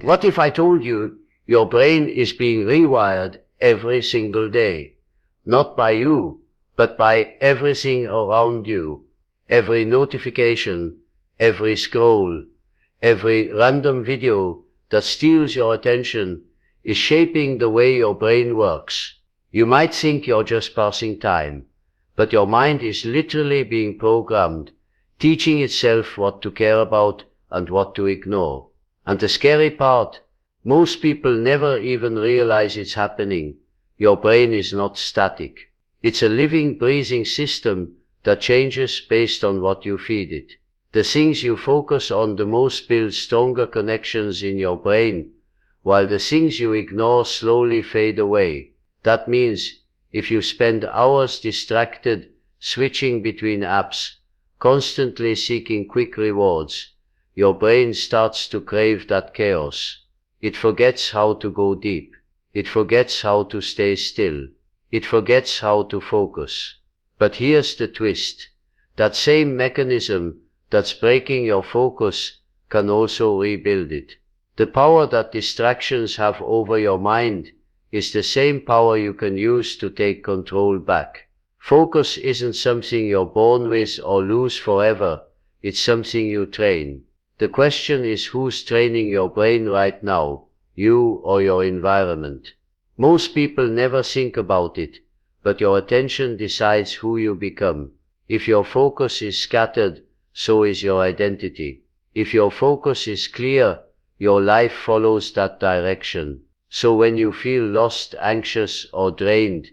What if I told you your brain is being rewired every single day? Not by you, but by everything around you. Every notification, every scroll, every random video that steals your attention is shaping the way your brain works. You might think you're just passing time, but your mind is literally being programmed, teaching itself what to care about and what to ignore. And the scary part, most people never even realize it's happening. Your brain is not static. It's a living, breathing system that changes based on what you feed it. The things you focus on the most build stronger connections in your brain, while the things you ignore slowly fade away. That means if you spend hours distracted, switching between apps, constantly seeking quick rewards, your brain starts to crave that chaos. It forgets how to go deep. It forgets how to stay still. It forgets how to focus. But here's the twist. That same mechanism that's breaking your focus can also rebuild it. The power that distractions have over your mind is the same power you can use to take control back. Focus isn't something you're born with or lose forever. It's something you train. The question is, who's training your brain right now, you or your environment? Most people never think about it, but your attention decides who you become. If your focus is scattered, so is your identity. If your focus is clear, your life follows that direction. So when you feel lost, anxious, or drained,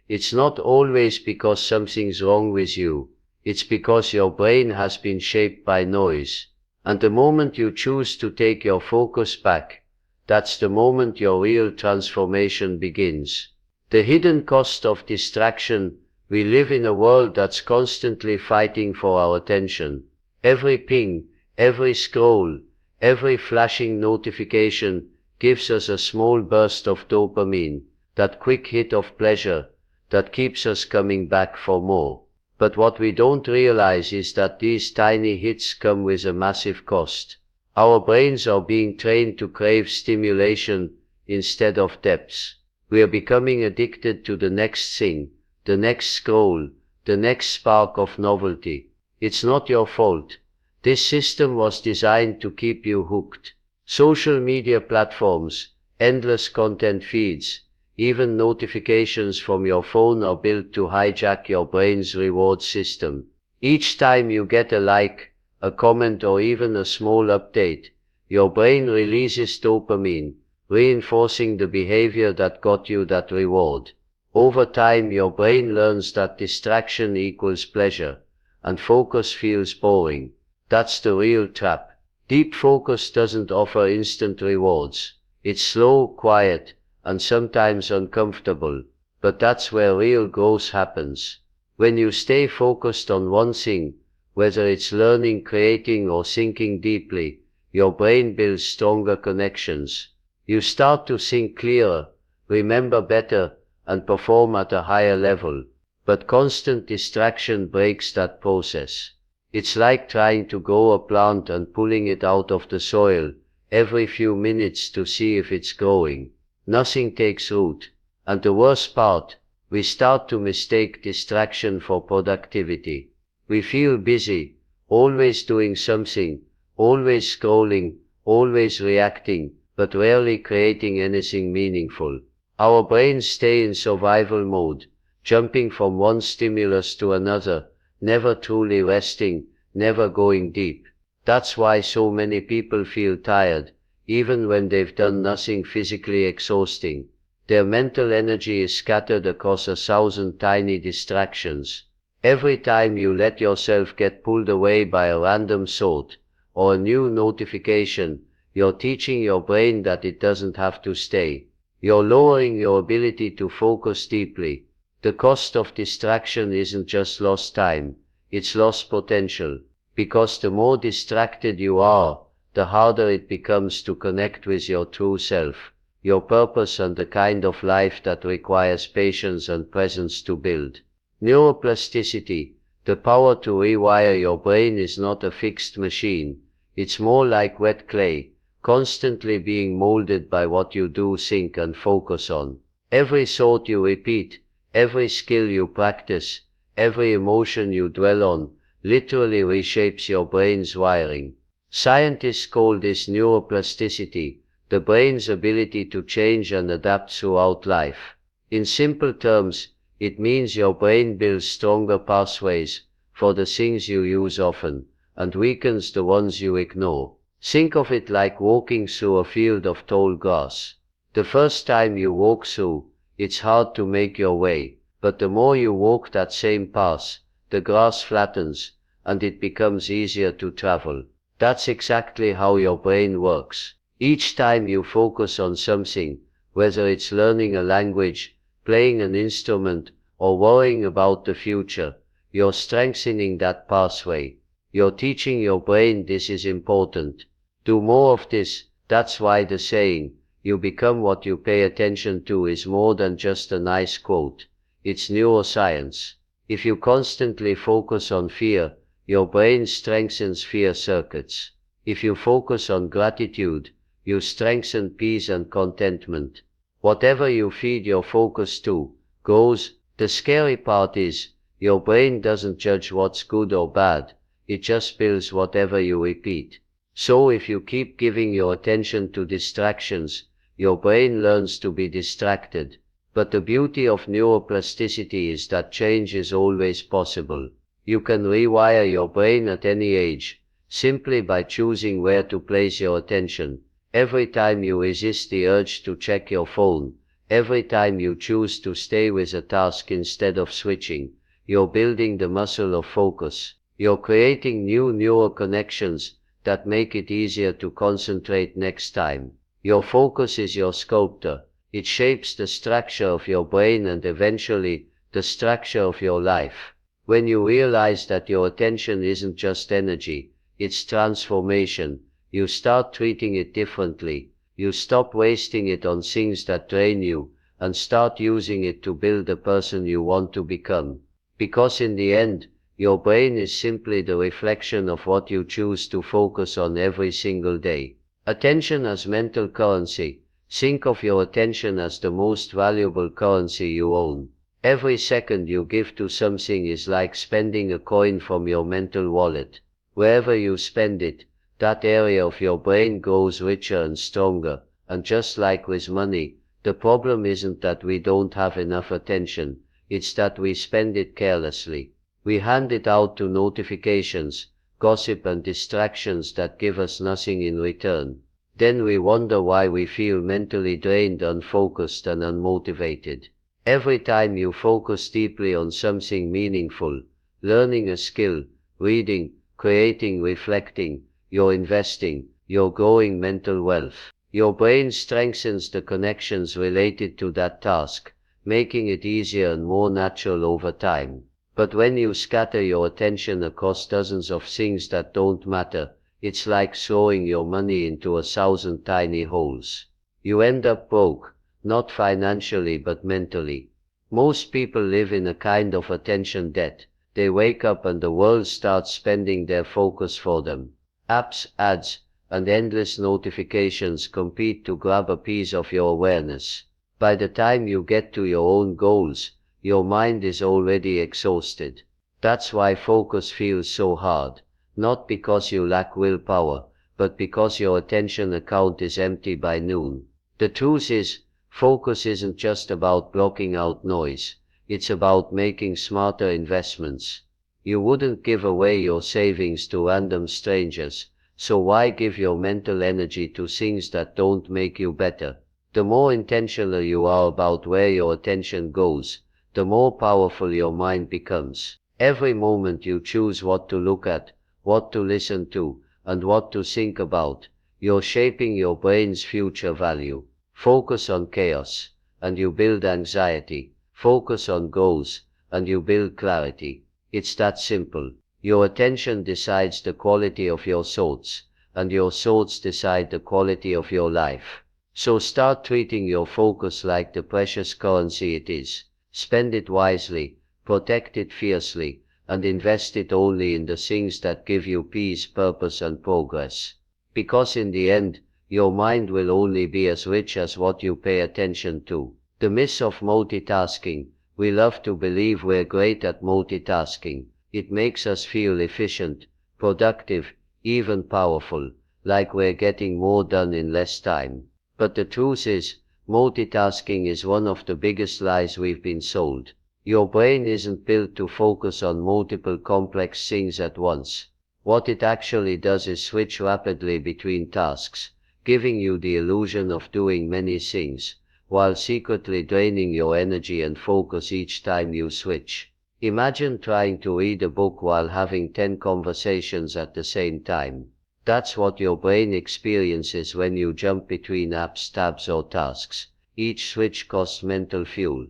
it's not always because something's wrong with you. It's because your brain has been shaped by noise. And the moment you choose to take your focus back, that's the moment your real transformation begins. The hidden cost of distraction. We live in a world that's constantly fighting for our attention. Every ping, every scroll, every flashing notification gives us a small burst of dopamine, that quick hit of pleasure that keeps us coming back for more. But what we don't realize is that these tiny hits come with a massive cost. Our brains are being trained to crave stimulation instead of depth. We are becoming addicted to the next thing, the next scroll, the next spark of novelty. It's not your fault. This system was designed to keep you hooked. Social media platforms, endless content feeds, even notifications from your phone are built to hijack your brain's reward system. Each time you get a like, a comment, or even a small update, your brain releases dopamine, reinforcing the behavior that got you that reward. Over time, your brain learns that distraction equals pleasure, and focus feels boring. That's the real trap. Deep focus doesn't offer instant rewards. It's slow, quiet, and sometimes uncomfortable, but that's where real growth happens. When you stay focused on one thing, whether it's learning, creating, or thinking deeply, your brain builds stronger connections. You start to think clearer, remember better, and perform at a higher level. But constant distraction breaks that process. It's like trying to grow a plant and pulling it out of the soil every few minutes to see if it's growing. Nothing takes root. And the worst part, we start to mistake distraction for productivity. We feel busy, always doing something, always scrolling, always reacting, but rarely creating anything meaningful. Our brains stay in survival mode, jumping from one stimulus to another, never truly resting, never going deep. That's why so many people feel tired, even when they've done nothing physically exhausting. Their mental energy is scattered across 1,000 tiny distractions. Every time you let yourself get pulled away by a random thought or a new notification, you're teaching your brain that it doesn't have to stay. You're lowering your ability to focus deeply. The cost of distraction isn't just lost time, it's lost potential. Because the more distracted you are, the harder it becomes to connect with your true self, your purpose, and the kind of life that requires patience and presence to build. Neuroplasticity, the power to rewire your brain, is not a fixed machine. It's more like wet clay. constantly being molded by what you do, think, and focus on. Every thought you repeat, every skill you practice, every emotion you dwell on, literally reshapes your brain's wiring. Scientists call this neuroplasticity, the brain's ability to change and adapt throughout life. In simple terms, it means your brain builds stronger pathways for the things you use often, and weakens the ones you ignore. Think of it like walking through a field of tall grass. The first time you walk through, it's hard to make your way, but the more you walk that same path, the grass flattens, and it becomes easier to travel. That's exactly how your brain works. Each time you focus on something, whether it's learning a language, playing an instrument, or worrying about the future, you're strengthening that pathway. You're teaching your brain this is important. Do more of this. That's why the saying, you become what you pay attention to, is more than just a nice quote. It's neuroscience. If you constantly focus on fear, your brain strengthens fear circuits. If you focus on gratitude, you strengthen peace and contentment. Whatever you feed your focus to, grows. The scary part is, your brain doesn't judge what's good or bad, it just builds whatever you repeat. So if you keep giving your attention to distractions, your brain learns to be distracted. But the beauty of neuroplasticity is that change is always possible. You can rewire your brain at any age, simply by choosing where to place your attention. Every time you resist the urge to check your phone, every time you choose to stay with a task instead of switching, you're building the muscle of focus. You're creating new neural connections that make it easier to concentrate next time. Your focus is your sculptor. It shapes the structure of your brain and eventually the structure of your life. When you realize that your attention isn't just energy, it's transformation, you start treating it differently. You stop wasting it on things that drain you and start using it to build the person you want to become. Because in the end, your brain is simply the reflection of what you choose to focus on every single day. Attention as mental currency. Think of your attention as the most valuable currency you own. Every second you give to something is like spending a coin from your mental wallet. Wherever you spend it, that area of your brain grows richer and stronger. And just like with money, the problem isn't that we don't have enough attention, it's that we spend it carelessly. We hand it out to notifications, gossip and distractions that give us nothing in return. Then we wonder why we feel mentally drained, unfocused and unmotivated. Every time you focus deeply on something meaningful, learning a skill, reading, creating, reflecting, you're investing, you're growing mental wealth. Your brain strengthens the connections related to that task, making it easier and more natural over time. But when you scatter your attention across dozens of things that don't matter, it's like throwing your money into 1,000 tiny holes. You end up broke, not financially but mentally. Most people live in a kind of attention debt. They wake up and the world starts spending their focus for them. Apps, ads, and endless notifications compete to grab a piece of your awareness. By the time you get to your own goals, your mind is already exhausted. That's why focus feels so hard, not because you lack willpower, but because your attention account is empty by noon. The truth is, focus isn't just about blocking out noise, it's about making smarter investments. You wouldn't give away your savings to random strangers, so why give your mental energy to things that don't make you better? The more intentional you are about where your attention goes, the more powerful your mind becomes. Every moment you choose what to look at, what to listen to, and what to think about, you're shaping your brain's future value. Focus on chaos, and you build anxiety. Focus on goals, and you build clarity. It's that simple. Your attention decides the quality of your thoughts, and your thoughts decide the quality of your life. So start treating your focus like the precious currency it is. Spend it wisely, protect it fiercely, and invest it only in the things that give you peace, purpose and progress. Because in the end, Your mind will only be as rich as what you pay attention to. The myth of multitasking. We love to believe we're great at multitasking. It makes us feel efficient, productive, even powerful, like we're getting more done in less time. But the truth is, multitasking is one of the biggest lies we've been sold. Your brain isn't built to focus on multiple complex things at once. What it actually does is switch rapidly between tasks, giving you the illusion of doing many things, while secretly draining your energy and focus each time you switch. Imagine trying to read a book while having 10 conversations at the same time. That's what your brain experiences when you jump between apps, tabs, or tasks. Each switch costs mental fuel.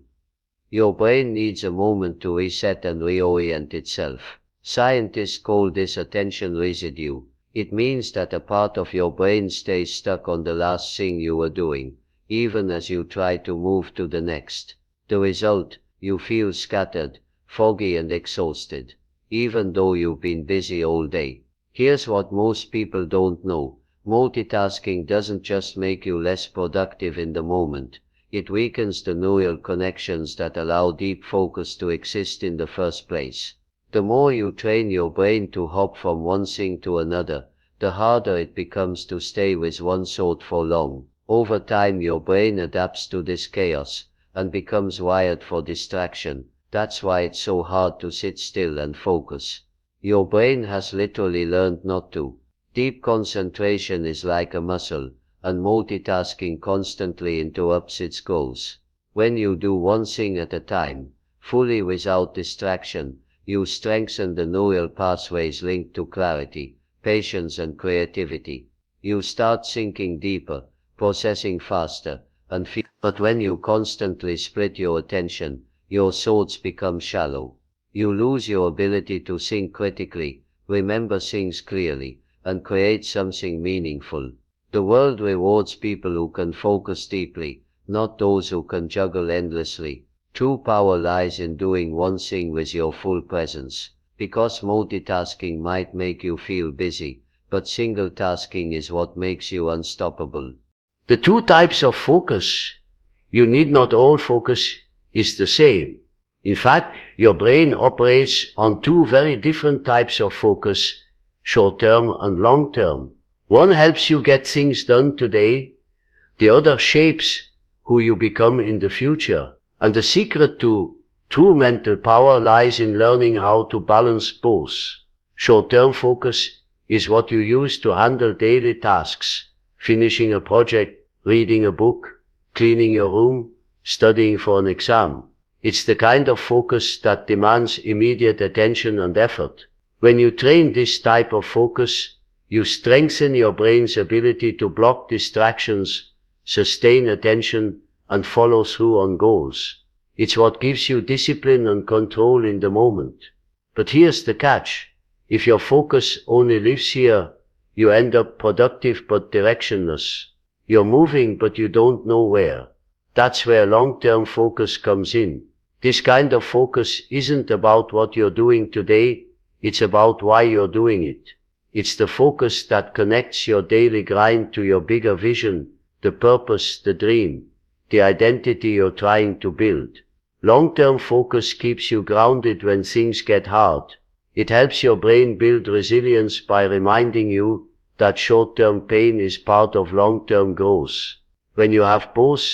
Your brain needs a moment to reset and reorient itself. Scientists call this attention residue. It means that a part of your brain stays stuck on the last thing you were doing, even as you try to move to the next. The result, you feel scattered, foggy and exhausted, even though you've been busy all day. Here's what most people don't know. Multitasking doesn't just make you less productive in the moment. It weakens the neural connections that allow deep focus to exist in the first place. The more you train your brain to hop from one thing to another, the harder it becomes to stay with one thought for long. Over time your brain adapts to this chaos and becomes wired for distraction. That's why it's so hard to sit still and focus. Your brain has literally learned not to. Deep concentration is like a muscle, and multitasking constantly interrupts its goals. When you do one thing at a time, fully without distraction, you strengthen the neural pathways linked to clarity, patience and creativity. You start thinking deeper, processing faster, and but when you constantly split your attention, your thoughts become shallow. You lose your ability to think critically, remember things clearly, and create something meaningful. The world rewards people who can focus deeply, not those who can juggle endlessly. True power lies in doing one thing with your full presence, because multitasking might make you feel busy, but single tasking is what makes you unstoppable. The two types of focus. You need not all focus is the same. In fact, your brain operates on two very different types of focus, short-term and long-term. One helps you get things done today, the other shapes who you become in the future. And the secret to true mental power lies in learning how to balance both. Short-term focus is what you use to handle daily tasks, finishing a project, reading a book, cleaning your room, studying for an exam. It's the kind of focus that demands immediate attention and effort. When you train this type of focus, you strengthen your brain's ability to block distractions, sustain attention, and follow through on goals. It's what gives you discipline and control in the moment. But here's the catch. If your focus only lives here, you end up productive but directionless. You're moving but you don't know where. That's where long-term focus comes in. This kind of focus isn't about what you're doing today, it's about why you're doing it. It's the focus that connects your daily grind to your bigger vision, the purpose, the dream, the identity you're trying to build. Long-term focus keeps you grounded when things get hard. It helps your brain build resilience by reminding you that short-term pain is part of long-term growth. When you have both,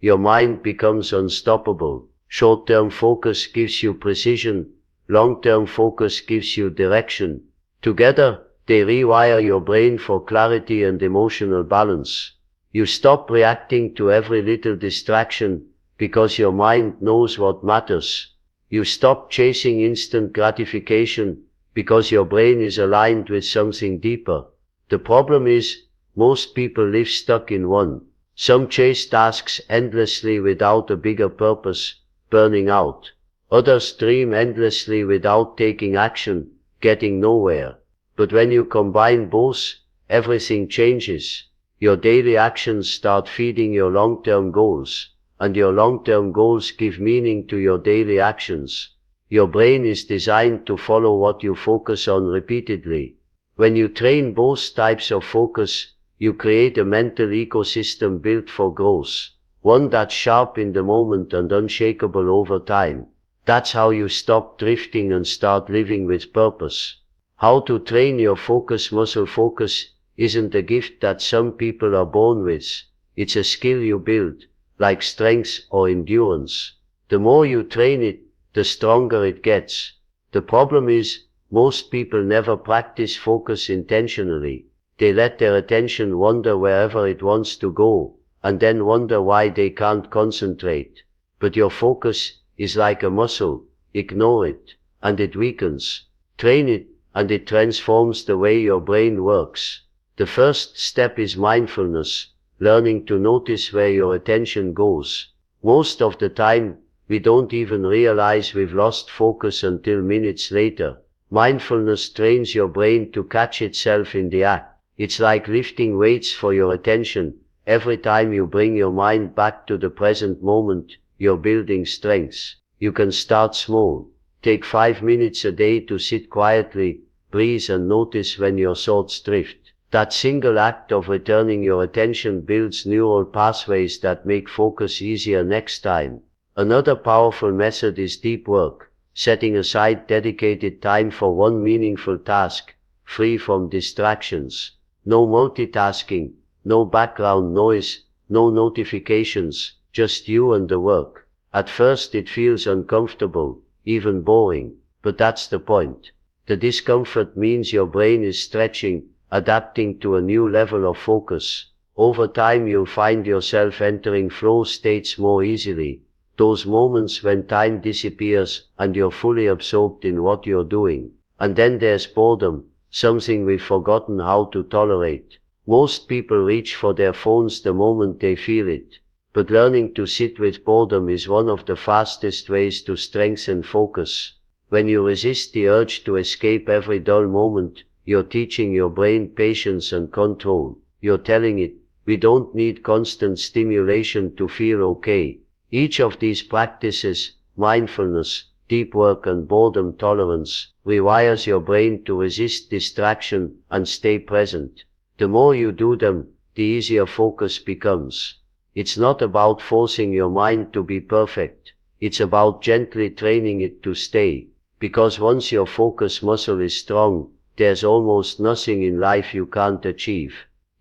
your mind becomes unstoppable. Short-term focus gives you precision, long-term focus gives you direction. Together, they rewire your brain for clarity and emotional balance. You stop reacting to every little distraction because your mind knows what matters. You stop chasing instant gratification because your brain is aligned with something deeper. The problem is, most people live stuck in one. Some chase tasks endlessly without a bigger purpose, burning out. Others dream endlessly without taking action, getting nowhere. But when you combine both, everything changes. Your daily actions start feeding your long-term goals, and your long-term goals give meaning to your daily actions. Your brain is designed to follow what you focus on repeatedly. When you train both types of focus, You create a mental ecosystem built for growth, one that's sharp in the moment and unshakable over time. That's how you stop drifting and start living with purpose. How to train your focus muscle. Focus isn't a gift that some people are born with. It's a skill you build, like strength or endurance. The more you train it, the stronger it gets. The problem is, most people never practice focus intentionally. They let their attention wander wherever it wants to go, and then wonder why they can't concentrate. But your focus is like a muscle. Ignore it, and it weakens. Train it, and it transforms the way your brain works. The first step is mindfulness, learning to notice where your attention goes. Most of the time, we don't even realize we've lost focus until minutes later. Mindfulness trains your brain to catch itself in the act. It's like lifting weights for your attention. Every time you bring your mind back to the present moment, you're building strength. You can start small. Take 5 minutes a day to sit quietly, breathe and notice when your thoughts drift. That single act of returning your attention builds neural pathways that make focus easier next time. Another powerful method is deep work, setting aside dedicated time for one meaningful task, free from distractions. No multitasking, no background noise, no notifications, just you and the work. At first it feels uncomfortable, even boring, but that's the point. The discomfort means your brain is stretching, adapting to a new level of focus. Over time you'll find yourself entering flow states more easily. Those moments when time disappears and you're fully absorbed in what you're doing. And then there's boredom, something we've forgotten how to tolerate. Most people reach for their phones the moment they feel it. But learning to sit with boredom is one of the fastest ways to strengthen focus. When you resist the urge to escape every dull moment, you're teaching your brain patience and control. You're telling it, we don't need constant stimulation to feel okay. Each of these practices, mindfulness, deep work and boredom tolerance, rewires your brain to resist distraction and stay present. The more you do them, the easier focus becomes. It's not about forcing your mind to be perfect. It's about gently training it to stay. Because once your focus muscle is strong, there's almost nothing in life you can't achieve.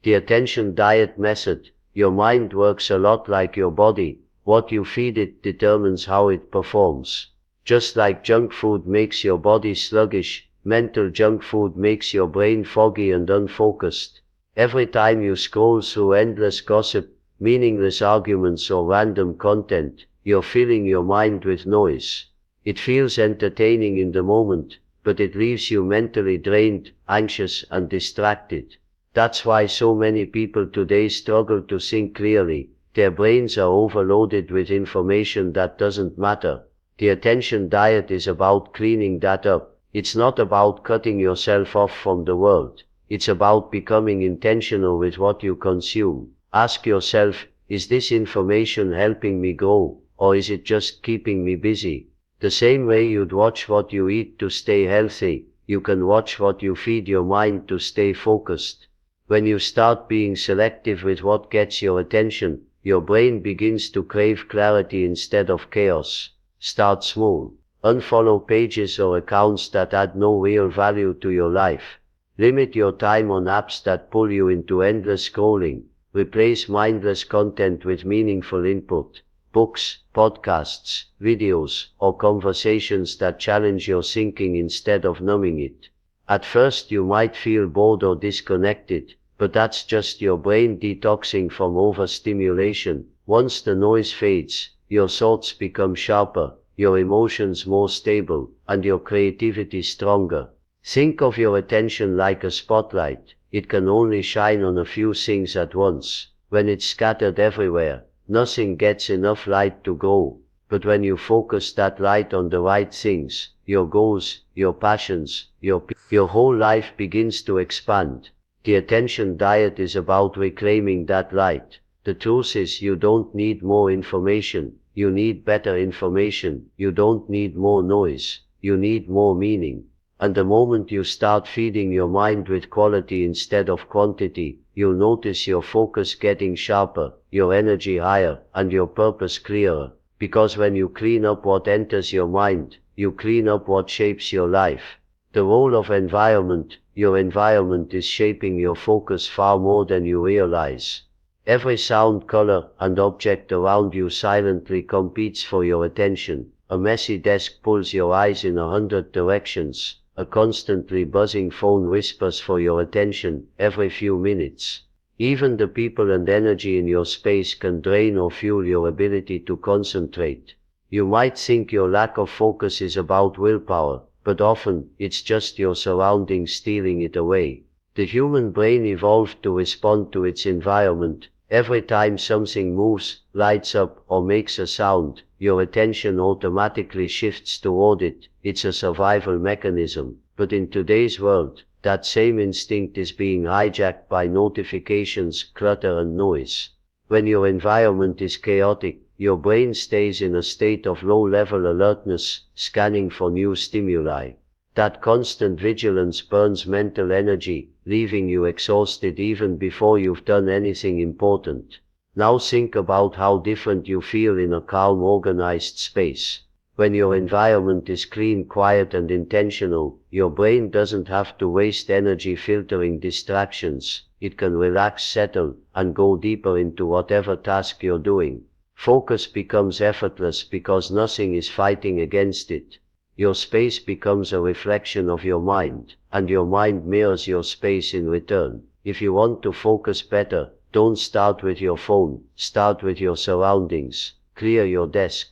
The attention diet method. Your mind works a lot like your body. What you feed it determines how it performs. Just like junk food makes your body sluggish, mental junk food makes your brain foggy and unfocused. Every time you scroll through endless gossip, meaningless arguments or random content, you're filling your mind with noise. It feels entertaining in the moment, but it leaves you mentally drained, anxious and distracted. That's why so many people today struggle to think clearly. Their brains are overloaded with information that doesn't matter. The attention diet is about cleaning that up. It's not about cutting yourself off from the world. It's about becoming intentional with what you consume. Ask yourself, is this information helping me grow, or is it just keeping me busy? The same way you'd watch what you eat to stay healthy, you can watch what you feed your mind to stay focused. When you start being selective with what gets your attention, your brain begins to crave clarity instead of chaos. Start small. Unfollow pages or accounts that add no real value to your life. Limit your time on apps that pull you into endless scrolling. Replace mindless content with meaningful input. Books, podcasts, videos, or conversations that challenge your thinking instead of numbing it. At first you might feel bored or disconnected, but that's just your brain detoxing from overstimulation. Once the noise fades, your thoughts become sharper, your emotions more stable, and your creativity stronger. Think of your attention like a spotlight. It can only shine on a few things at once. When it's scattered everywhere, nothing gets enough light to grow. But when you focus that light on the right things, your goals, your passions, your whole life begins to expand. The attention diet is about reclaiming that light. The truth is you don't need more information. You need better information. You don't need more noise. You need more meaning. And the moment you start feeding your mind with quality instead of quantity, you'll notice your focus getting sharper, your energy higher, and your purpose clearer. Because when you clean up what enters your mind, you clean up what shapes your life. The role of environment. Your environment is shaping your focus far more than you realize. Every sound, color, and object around you silently competes for your attention. A messy desk pulls your eyes in 100 directions. A constantly buzzing phone whispers for your attention every few minutes. Even the people and energy in your space can drain or fuel your ability to concentrate. You might think your lack of focus is about willpower, but often it's just your surroundings stealing it away. The human brain evolved to respond to its environment. Every time something moves, lights up, or makes a sound, your attention automatically shifts toward it. It's a survival mechanism. But in today's world, that same instinct is being hijacked by notifications, clutter, and noise. When your environment is chaotic, your brain stays in a state of low-level alertness, scanning for new stimuli. That constant vigilance burns mental energy, leaving you exhausted even before you've done anything important. Now think about how different you feel in a calm, organized space. When your environment is clean, quiet, and intentional, your brain doesn't have to waste energy filtering distractions. It can relax, settle, and go deeper into whatever task you're doing. Focus becomes effortless because nothing is fighting against it. Your space becomes a reflection of your mind, and your mind mirrors your space in return. If you want to focus better, don't start with your phone, start with your surroundings. Clear your desk.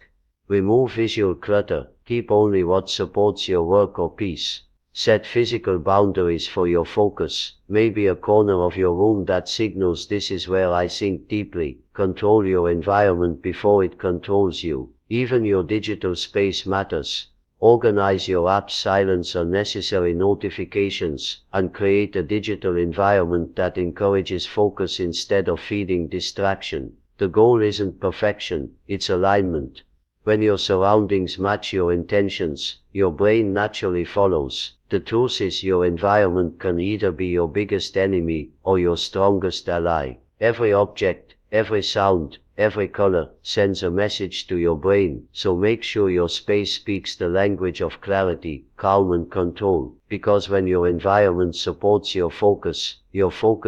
Remove visual clutter, keep only what supports your work or peace. Set physical boundaries for your focus, maybe a corner of your room that signals this is where I think deeply. Control your environment before it controls you. Even your digital space matters. Organize your apps, silence unnecessary notifications, and create a digital environment that encourages focus instead of feeding distraction. The goal isn't perfection, it's alignment. When your surroundings match your intentions, your brain naturally follows. The truth is your environment can either be your biggest enemy or your strongest ally. Every object, every sound, every color sends a message to your brain, so make sure your space speaks the language of clarity, calm, and control. Because when your environment supports your focus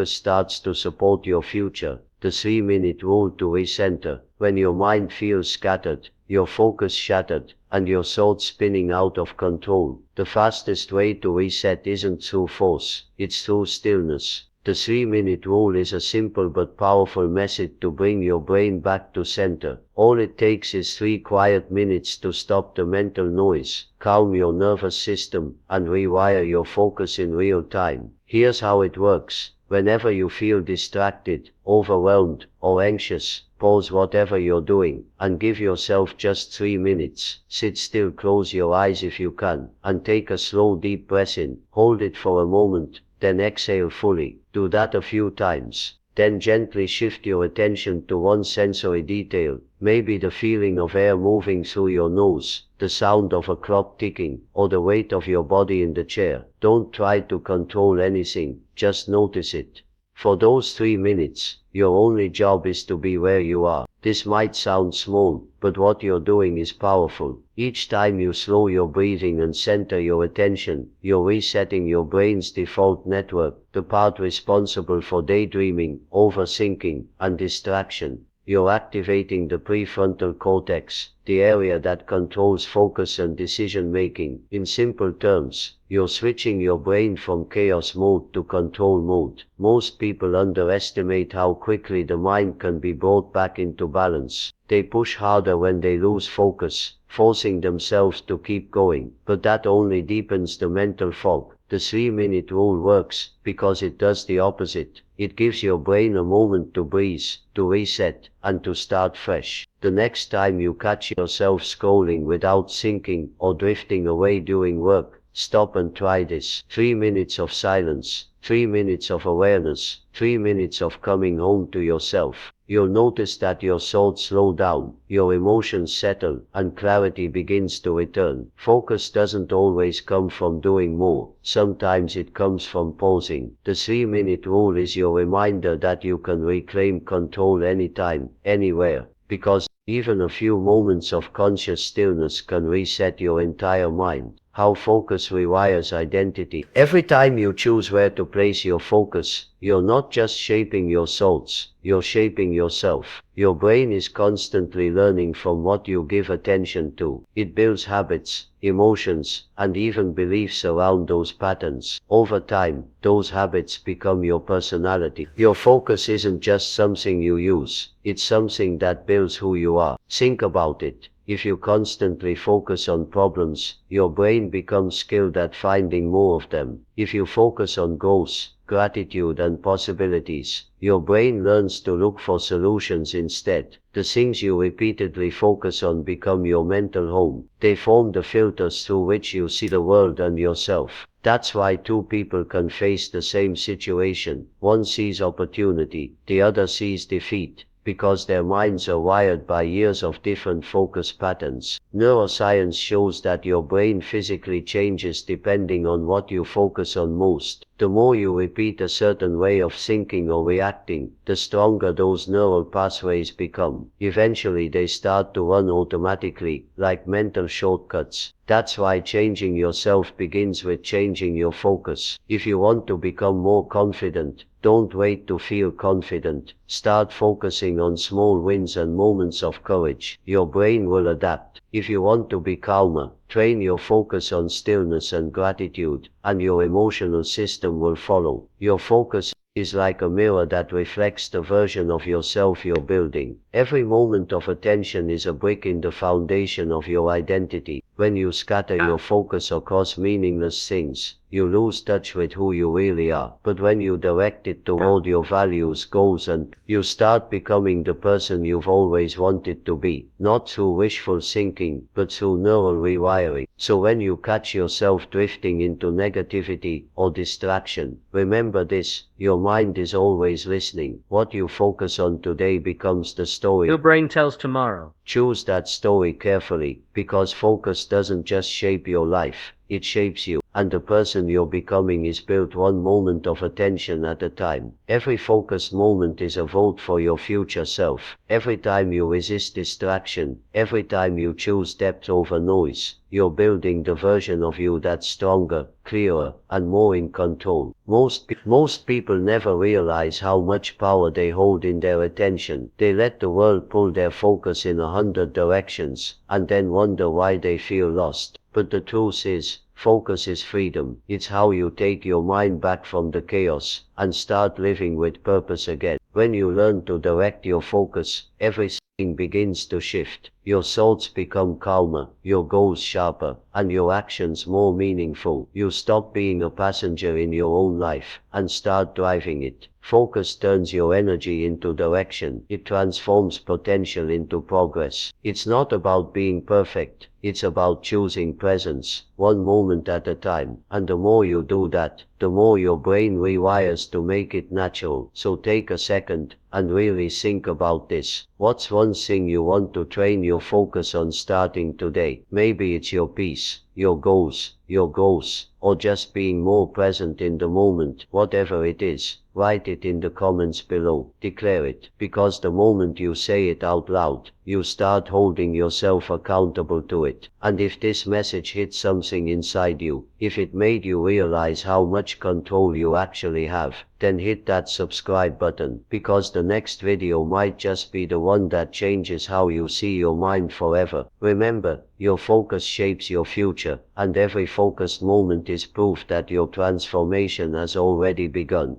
starts to support your future. The 3-minute rule to recenter. When your mind feels scattered, your focus shattered, and your thoughts spinning out of control, the fastest way to reset isn't through force, it's through stillness. The 3-minute rule is a simple but powerful method to bring your brain back to center. All it takes is 3 quiet minutes to stop the mental noise, calm your nervous system, and rewire your focus in real time. Here's how it works. Whenever you feel distracted, overwhelmed, or anxious, pause whatever you're doing, and give yourself just 3 minutes. Sit still, close your eyes if you can, and take a slow deep breath in. Hold it for a moment, then exhale fully. Do that a few times. Then gently shift your attention to one sensory detail, maybe the feeling of air moving through your nose, the sound of a clock ticking, or the weight of your body in the chair. Don't try to control anything, just notice it. For those 3 minutes, your only job is to be where you are. This might sound small, but what you're doing is powerful. Each time you slow your breathing and center your attention, you're resetting your brain's default network, the part responsible for daydreaming, overthinking, and distraction. You're activating the prefrontal cortex, the area that controls focus and decision-making. In simple terms, you're switching your brain from chaos mode to control mode. Most people underestimate how quickly the mind can be brought back into balance. They push harder when they lose focus, forcing themselves to keep going, but that only deepens the mental fog. The 3-minute rule works because it does the opposite. It gives your brain a moment to breathe, to reset, and to start fresh. The next time you catch yourself scrolling without thinking or drifting away during work, stop and try this. 3 minutes of silence, 3 minutes of awareness, 3 minutes of coming home to yourself. you'll notice that your thoughts slow down, your emotions settle, and clarity begins to return. Focus doesn't always come from doing more. Sometimes it comes from pausing. The 3-minute rule is your reminder that you can reclaim control anytime, anywhere, because even a few moments of conscious stillness can reset your entire mind. How focus rewires identity. Every time you choose where to place your focus, you're not just shaping your thoughts, you're shaping yourself. Your brain is constantly learning from what you give attention to. It builds habits, emotions, and even beliefs around those patterns. Over time, those habits become your personality. Your focus isn't just something you use, it's something that builds who you are. Think about it. If you constantly focus on problems, your brain becomes skilled at finding more of them. If you focus on goals, gratitude, and possibilities, your brain learns to look for solutions instead. The things you repeatedly focus on become your mental home. They form the filters through which you see the world and yourself. That's why two people can face the same situation. One sees opportunity, the other sees defeat, because their minds are wired by years of different focus patterns. Neuroscience shows that your brain physically changes depending on what you focus on most. The more you repeat a certain way of thinking or reacting, the stronger those neural pathways become. Eventually they start to run automatically, like mental shortcuts. That's why changing yourself begins with changing your focus. If you want to become more confident, don't wait to feel confident. Start focusing on small wins and moments of courage. Your brain will adapt. If you want to be calmer, train your focus on stillness and gratitude, and your emotional system will follow. Your focus is like a mirror that reflects the version of yourself you're building. Every moment of attention is a brick in the foundation of your identity. When you scatter your focus across meaningless things, you lose touch with who you really are. But when you direct it toward your values, goals, and you start becoming the person you've always wanted to be, not through wishful thinking, but through neural rewiring. So when you catch yourself drifting into negativity or distraction, remember this: your mind is always listening. What you focus on today becomes the story your brain tells tomorrow. Choose that story carefully, because focus doesn't just shape your life, it shapes you, and the person you're becoming is built one moment of attention at a time. Every focused moment is a vote for your future self. Every time you resist distraction, every time you choose depth over noise, you're building the version of you that's stronger, clearer, and more in control. Most people never realize how much power they hold in their attention. They let the world pull their focus in 100 directions, and then wonder why they feel lost. But the truth is, focus is freedom. It's how you take your mind back from the chaos and start living with purpose again. When you learn to direct your focus, everything begins to shift. Your thoughts become calmer, your goals sharper, and your actions more meaningful. You stop being a passenger in your own life and start driving it. Focus turns your energy into direction. It transforms potential into progress. It's not about being perfect. It's about choosing presence, one moment at a time. And the more you do that, the more your brain rewires to make it natural. So take a second and really think about this. What's one thing you want to train your focus on starting today? Maybe it's your peace, your goals, or just being more present in the moment. Whatever it is, write it in the comments below. Declare it, because the moment you say it out loud, you start holding yourself accountable to it. And if this message hit something inside you, if it made you realize how much control you actually have, then hit that subscribe button, because the next video might just be the one that changes how you see your mind forever. Remember, your focus shapes your future, and every focused moment is proof that your transformation has already begun.